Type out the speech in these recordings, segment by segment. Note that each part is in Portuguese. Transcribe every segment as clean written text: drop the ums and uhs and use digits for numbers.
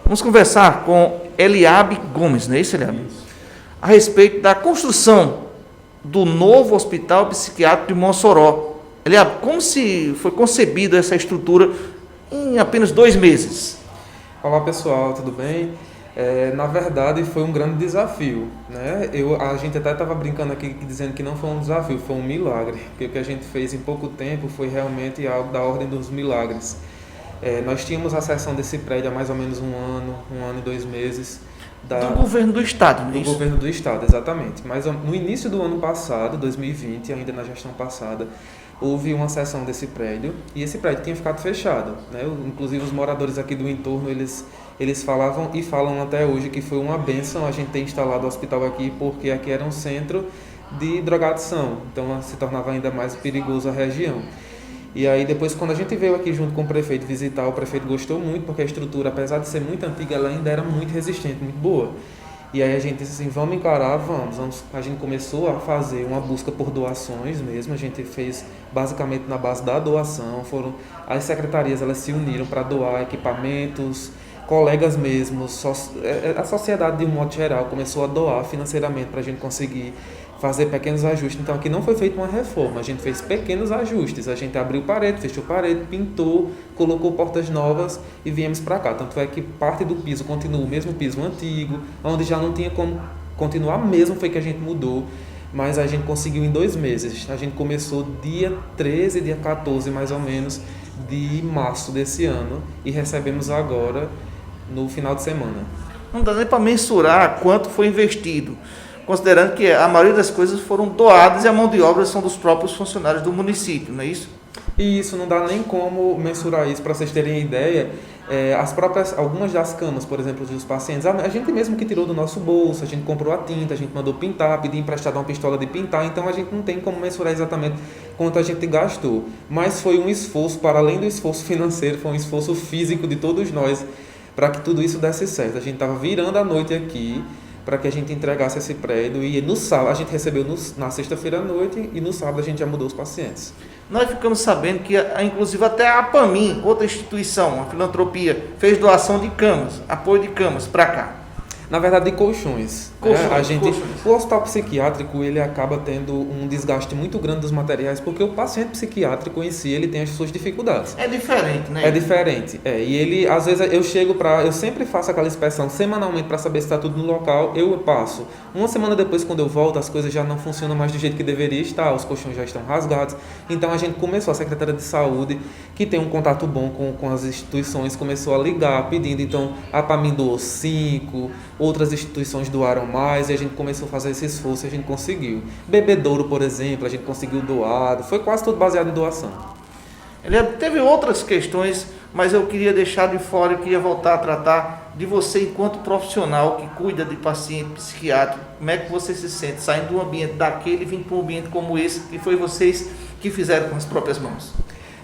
Vamos conversar com Eliabe Gomes, não é isso, Eliabe? A respeito da construção do novo Hospital Psiquiátrico de Mossoró. Eliabe, como se foi concebida essa estrutura em apenas 2 meses? Olá pessoal, tudo bem? Na verdade foi um grande desafio, né? A gente até estava brincando aqui dizendo que não foi um desafio, foi um milagre, porque o que a gente fez em pouco tempo foi realmente algo da ordem dos milagres. Nós tínhamos a acessão desse prédio há mais ou menos um ano e 2 meses. Do governo do Estado, não é isso? Do governo do Estado, exatamente. Mas no início do ano passado, 2020, ainda na gestão passada, houve uma cessão desse prédio e esse prédio tinha ficado fechado, né? Inclusive os moradores aqui do entorno, eles falavam e falam até hoje que foi uma bênção a gente ter instalado o hospital aqui, porque aqui era um centro de drogadição, então se tornava ainda mais perigoso a região. E aí depois, quando a gente veio aqui junto com o prefeito visitar, o prefeito gostou muito, porque a estrutura, apesar de ser muito antiga, ela ainda era muito resistente, muito boa. E aí a gente disse assim, vamos encarar, vamos. A gente começou a fazer uma busca por doações mesmo, a gente fez basicamente na base da doação, as secretarias, elas se uniram para doar equipamentos, colegas mesmo, a sociedade de um modo geral começou a doar financeiramente para a gente conseguir fazer pequenos ajustes. Então aqui não foi feita uma reforma, a gente fez pequenos ajustes, a gente abriu parede, fechou parede, pintou, colocou portas novas e viemos para cá. Tanto é que parte do piso continua o mesmo piso antigo, onde já não tinha como continuar mesmo, foi que a gente mudou, mas a gente conseguiu em 2 meses. A gente começou dia 13, dia 14 mais ou menos de março desse ano e recebemos agora no final de semana. Não dá nem para mensurar quanto foi investido, considerando que a maioria das coisas foram doadas e a mão de obra são dos próprios funcionários do município, não é isso? E isso não dá nem como mensurar isso, para vocês terem ideia. Algumas das camas, por exemplo, dos pacientes, a gente mesmo que tirou do nosso bolso, a gente comprou a tinta, a gente mandou pintar, pediu emprestado uma pistola de pintar, então a gente não tem como mensurar exatamente quanto a gente gastou. Mas foi um esforço, para além do esforço financeiro, foi um esforço físico de todos nós para que tudo isso desse certo. A gente estava virando a noite aqui para que a gente entregasse esse prédio e no sábado, a gente recebeu na sexta-feira à noite e no sábado a gente já mudou os pacientes. Nós ficamos sabendo que, inclusive, até a APAMIM, outra instituição, a filantropia, fez doação de camas, apoio de camas para cá. Na verdade, de colchões. Colchões. O hospital psiquiátrico, ele acaba tendo um desgaste muito grande dos materiais, porque o paciente psiquiátrico em si, ele tem as suas dificuldades. É diferente, né? É diferente. E ele, às vezes, eu sempre faço aquela inspeção semanalmente para saber se está tudo no local, eu passo. Uma semana depois, quando eu volto, as coisas já não funcionam mais do jeito que deveria estar, os colchões já estão rasgados. Então, a gente começou, a Secretaria de Saúde, que tem um contato bom com as instituições, começou a ligar, pedindo, então, a APAMIM doou 5, outras instituições doaram mais e a gente começou a fazer esse esforço e a gente conseguiu. Bebedouro, por exemplo, a gente conseguiu doar, foi quase tudo baseado em doação. Ele teve outras questões, mas eu queria deixar de fora, eu queria voltar a tratar de você enquanto profissional que cuida de paciente psiquiátrico. Como é que você se sente saindo do ambiente daquele e vindo para um ambiente como esse, que foi vocês que fizeram com as próprias mãos?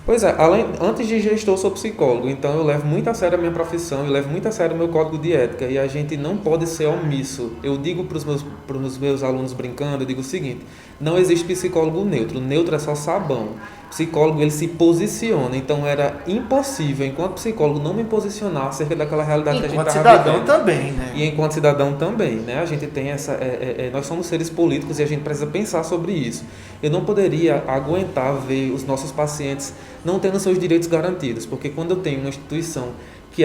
Pois é, antes de gestor, sou psicólogo, então eu levo muito a sério a minha profissão, eu levo muito a sério o meu código de ética e a gente não pode ser omisso. Eu digo para os meus alunos brincando, eu digo o seguinte, não existe psicólogo neutro, neutro é só sabão. Psicólogo, ele se posiciona, então era impossível, enquanto psicólogo, não me posicionar acerca daquela realidade que a gente estava vivendo. Enquanto cidadão também, né? E enquanto cidadão também, né? A gente tem nós somos seres políticos e a gente precisa pensar sobre isso. Eu não poderia aguentar ver os nossos pacientes não tendo seus direitos garantidos, porque quando eu tenho uma instituição que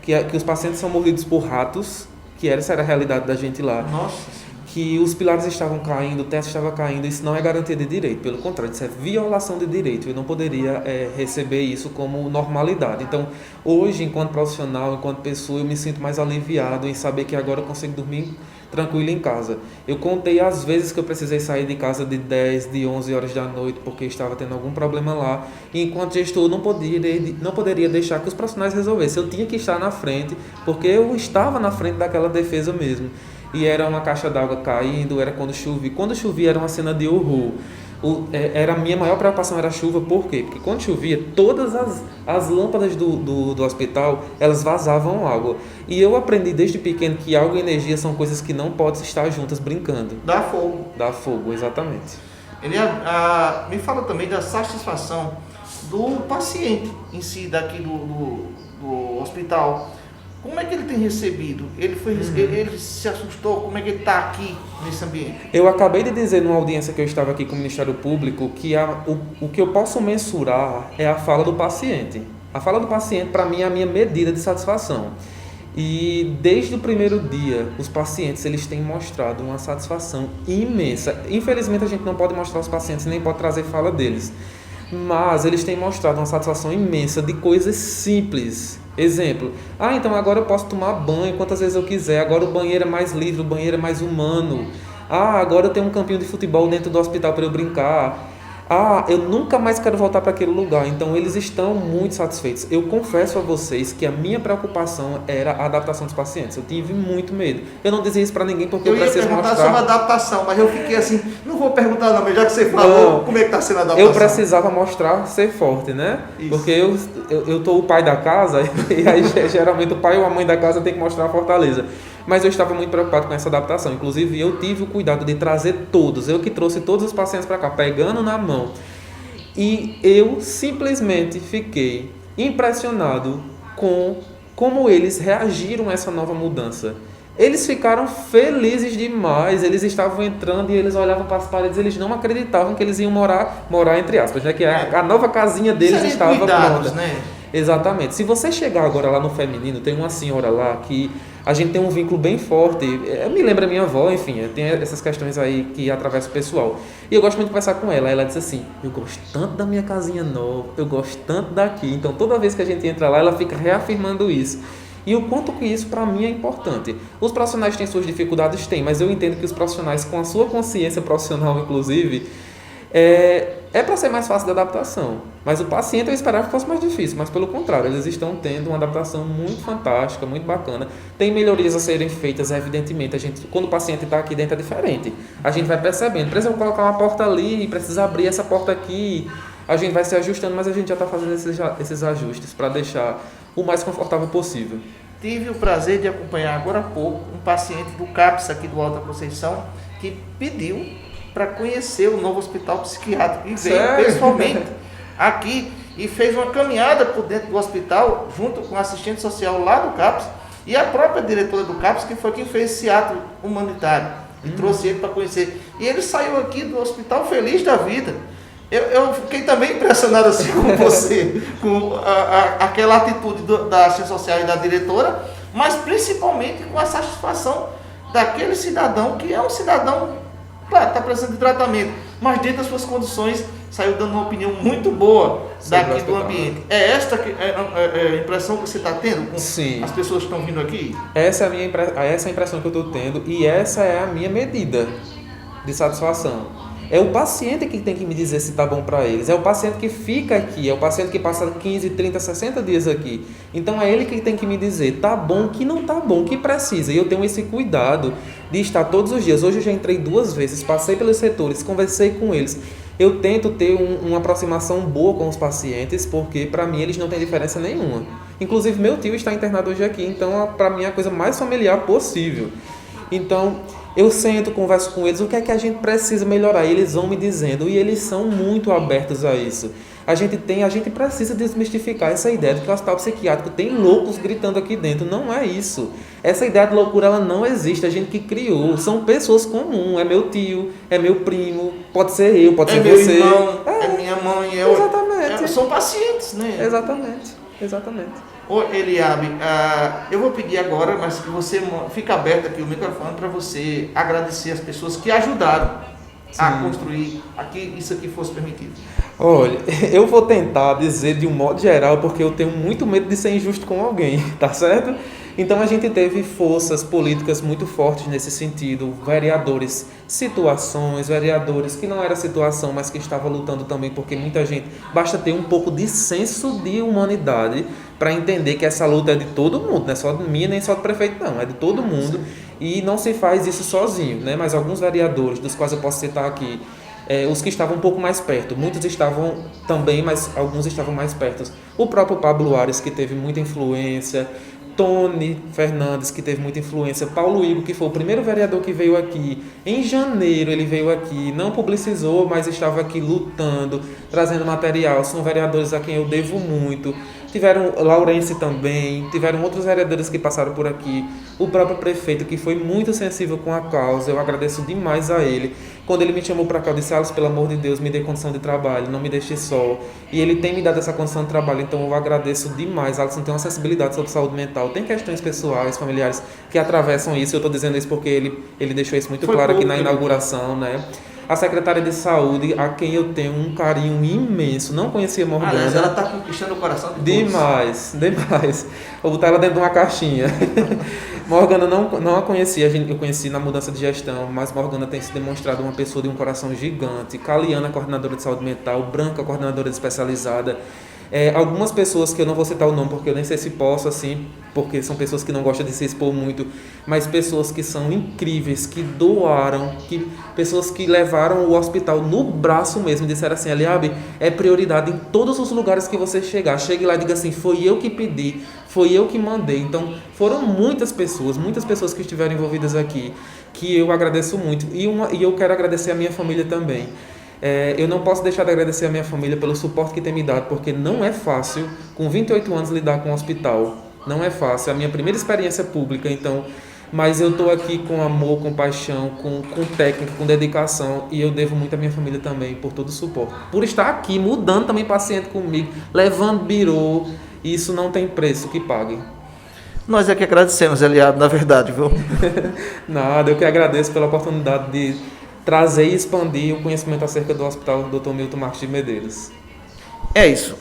que os pacientes são mordidos por ratos, que essa era a realidade da gente lá. Nossa. Que os pilares estavam caindo, o teto estava caindo, isso não é garantia de direito, pelo contrário, isso é violação de direito, eu não poderia receber isso como normalidade. Então, hoje, enquanto profissional, enquanto pessoa, eu me sinto mais aliviado em saber que agora eu consigo dormir tranquilo em casa. Eu contei as vezes que eu precisei sair de casa de 10, de 11 horas da noite, porque estava tendo algum problema lá, e enquanto gestor, não poderia deixar que os profissionais resolvessem, eu tinha que estar na frente, porque eu estava na frente daquela defesa mesmo. E era uma caixa d'água caindo, era quando chovia. Quando chovia era uma cena de horror. A minha maior preocupação era a chuva, por quê? Porque quando chovia, todas as lâmpadas do hospital, elas vazavam água. E eu aprendi desde pequeno que água e energia são coisas que não podem estar juntas brincando. Dá fogo. Dá fogo, exatamente. Me fala também da satisfação do paciente em si, daqui do hospital. Como é que ele tem recebido? Ele se assustou? Como é que ele está aqui nesse ambiente? Eu acabei de dizer numa audiência que eu estava aqui com o Ministério Público que o que eu posso mensurar é a fala do paciente. A fala do paciente, para mim, é a minha medida de satisfação. E desde o primeiro dia, os pacientes eles têm mostrado uma satisfação imensa. Infelizmente, a gente não pode mostrar os pacientes, nem pode trazer fala deles. Mas eles têm mostrado uma satisfação imensa de coisas simples. Exemplo, então agora eu posso tomar banho quantas vezes eu quiser, agora o banheiro é mais livre, o banheiro é mais humano. Agora eu tenho um campinho de futebol dentro do hospital para eu brincar. Eu nunca mais quero voltar para aquele lugar. Então eles estão muito satisfeitos. Eu confesso a vocês que a minha preocupação era a adaptação dos pacientes. Eu tive muito medo. Eu não dizia isso para ninguém porque eu preciso mostrar. Eu ia perguntar sobre a adaptação, mas eu fiquei assim, não vou perguntar não, mas já que você falou, como é que está sendo a adaptação? Eu precisava mostrar ser forte, né? Isso. Porque eu tô o pai da casa e aí geralmente o pai ou a mãe da casa tem que mostrar a fortaleza. Mas eu estava muito preocupado com essa adaptação. Inclusive, eu tive o cuidado de trazer todos. Eu que trouxe todos os pacientes para cá, pegando na mão. E eu simplesmente fiquei impressionado com como eles reagiram a essa nova mudança. Eles ficaram felizes demais. Eles estavam entrando e eles olhavam para as paredes. Eles não acreditavam que eles iam morar entre aspas, né? Que a nova casinha deles estava pronta. Né? Exatamente. Se você chegar agora lá no feminino, tem uma senhora lá que a gente tem um vínculo bem forte. Eu me lembro da minha avó, enfim, tem essas questões aí que atravessam o pessoal. E eu gosto muito de conversar com ela. Ela disse assim, eu gosto tanto da minha casinha nova, eu gosto tanto daqui. Então toda vez que a gente entra lá, ela fica reafirmando isso. E o quanto que isso para mim é importante. Os profissionais têm suas dificuldades? Tem, mas eu entendo que os profissionais com a sua consciência profissional, inclusive, é para ser mais fácil de adaptação. Mas o paciente eu esperava que fosse mais difícil, mas pelo contrário, eles estão tendo uma adaptação muito fantástica, muito bacana. Tem melhorias a serem feitas, evidentemente. Quando o paciente está aqui dentro é diferente. A gente vai percebendo, precisa colocar uma porta ali, precisa abrir essa porta aqui. A gente vai se ajustando, mas a gente já está fazendo esses ajustes para deixar o mais confortável possível. Tive o prazer de acompanhar agora há pouco um paciente do CAPS aqui do Alta Conceição que pediu para conhecer o novo hospital psiquiátrico e veio pessoalmente aqui e fez uma caminhada por dentro do hospital junto com o assistente social lá do CAPS e a própria diretora do CAPS, que foi quem fez esse ato humanitário e trouxe ele para conhecer. E ele saiu aqui do hospital feliz da vida. Eu fiquei também impressionado assim com você, com aquela atitude da assistente social e da diretora, mas principalmente com a satisfação daquele cidadão que é um cidadão, claro, está precisando de tratamento, mas dentro das suas condições saiu dando uma opinião muito boa daqui do ambiente. É esta a impressão que você está tendo com Sim. As pessoas que estão vindo aqui? Essa é a impressão que eu estou tendo e essa é a minha medida de satisfação. É o paciente que tem que me dizer se está bom para eles. É o paciente que fica aqui. É o paciente que passa 15, 30, 60 dias aqui. Então é ele que tem que me dizer tá bom, que não tá bom, que precisa. E eu tenho esse cuidado de estar todos os dias. Hoje eu já entrei 2 vezes, passei pelos setores, conversei com eles. Eu tento ter uma aproximação boa com os pacientes, porque para mim eles não têm diferença nenhuma. Inclusive meu tio está internado hoje aqui, então para mim é a coisa mais familiar possível. Então eu sento, converso com eles, o que é que a gente precisa melhorar? E eles vão me dizendo, e eles são muito abertos a isso. A gente precisa desmistificar essa ideia de que o hospital psiquiátrico tem loucos gritando aqui dentro. Não é isso. Essa ideia de loucura ela não existe, a gente que criou. São pessoas comuns, é meu tio, é meu primo, pode ser eu, pode ser meu você. Irmão, é minha mãe, exatamente. São pacientes, né? Exatamente. Ô Eliabe, eu vou pedir agora, mas que você fique aberto aqui o microfone para você agradecer as pessoas que ajudaram a construir aqui isso aqui fosse permitido. Olha, eu vou tentar dizer de um modo geral, porque eu tenho muito medo de ser injusto com alguém, tá certo? Então a gente teve forças políticas muito fortes nesse sentido, vereadores, vereadores que não era situação, mas que estavam lutando também, porque muita gente, basta ter um pouco de senso de humanidade para entender que essa luta é de todo mundo, não é só de mim nem só do prefeito, não, é de todo mundo e não se faz isso sozinho, né? Mas alguns vereadores, dos quais eu posso citar aqui, os que estavam um pouco mais perto, muitos estavam também, mas alguns estavam mais perto. O próprio Pablo Ares, que teve muita influência, Tony Fernandes, que teve muita influência, Paulo Igor, que foi o primeiro vereador que veio aqui, em janeiro ele veio aqui, não publicizou, mas estava aqui lutando, trazendo material, são vereadores a quem eu devo muito. tiveram Laurence também, tiveram outros vereadores que passaram por aqui, o próprio prefeito que foi muito sensível com a causa, eu agradeço demais a ele. Quando ele me chamou para cá, eu disse: Alisson, pelo amor de Deus, me dê condição de trabalho, não me deixe só. E ele tem me dado essa condição de trabalho, então eu agradeço demais. Alisson tem uma sensibilidade sobre saúde mental, tem questões pessoais, familiares que atravessam isso. Eu estou dizendo isso porque ele deixou isso muito claro aqui na inauguração, né? A secretária de saúde, a quem eu tenho um carinho imenso, não conhecia Morgana. Aliás, ela está conquistando o coração de todos. Demais. Vou botar ela dentro de uma caixinha. Morgana não a conhecia, eu conheci na mudança de gestão, mas Morgana tem se demonstrado uma pessoa de um coração gigante. Caliana, coordenadora de saúde mental, Branca, coordenadora especializada. Algumas pessoas que eu não vou citar o nome porque eu nem sei se posso, assim, porque são pessoas que não gostam de se expor muito, mas pessoas que são incríveis, que doaram, pessoas que levaram o hospital no braço mesmo, disseram assim: Eliabe, é prioridade em todos os lugares que você chegar, chegue lá e diga assim: foi eu que pedi, foi eu que mandei. Então foram muitas pessoas que estiveram envolvidas aqui, que eu agradeço muito, e eu quero agradecer a minha família também. Eu não posso deixar de agradecer a minha família pelo suporte que tem me dado, porque não é fácil, com 28 anos, lidar com um hospital. Não é fácil, é a minha primeira experiência pública, então, mas eu estou aqui com amor, com paixão, com técnica, com dedicação, e eu devo muito à minha família também por todo o suporte. Por estar aqui, mudando também paciente comigo, levando birô, isso não tem preço que pague. Nós é que agradecemos, Eliabe, na verdade, viu? Nada, eu que agradeço pela oportunidade de trazer e expandir o conhecimento acerca do Hospital Dr. Milton Marques de Medeiros. É isso.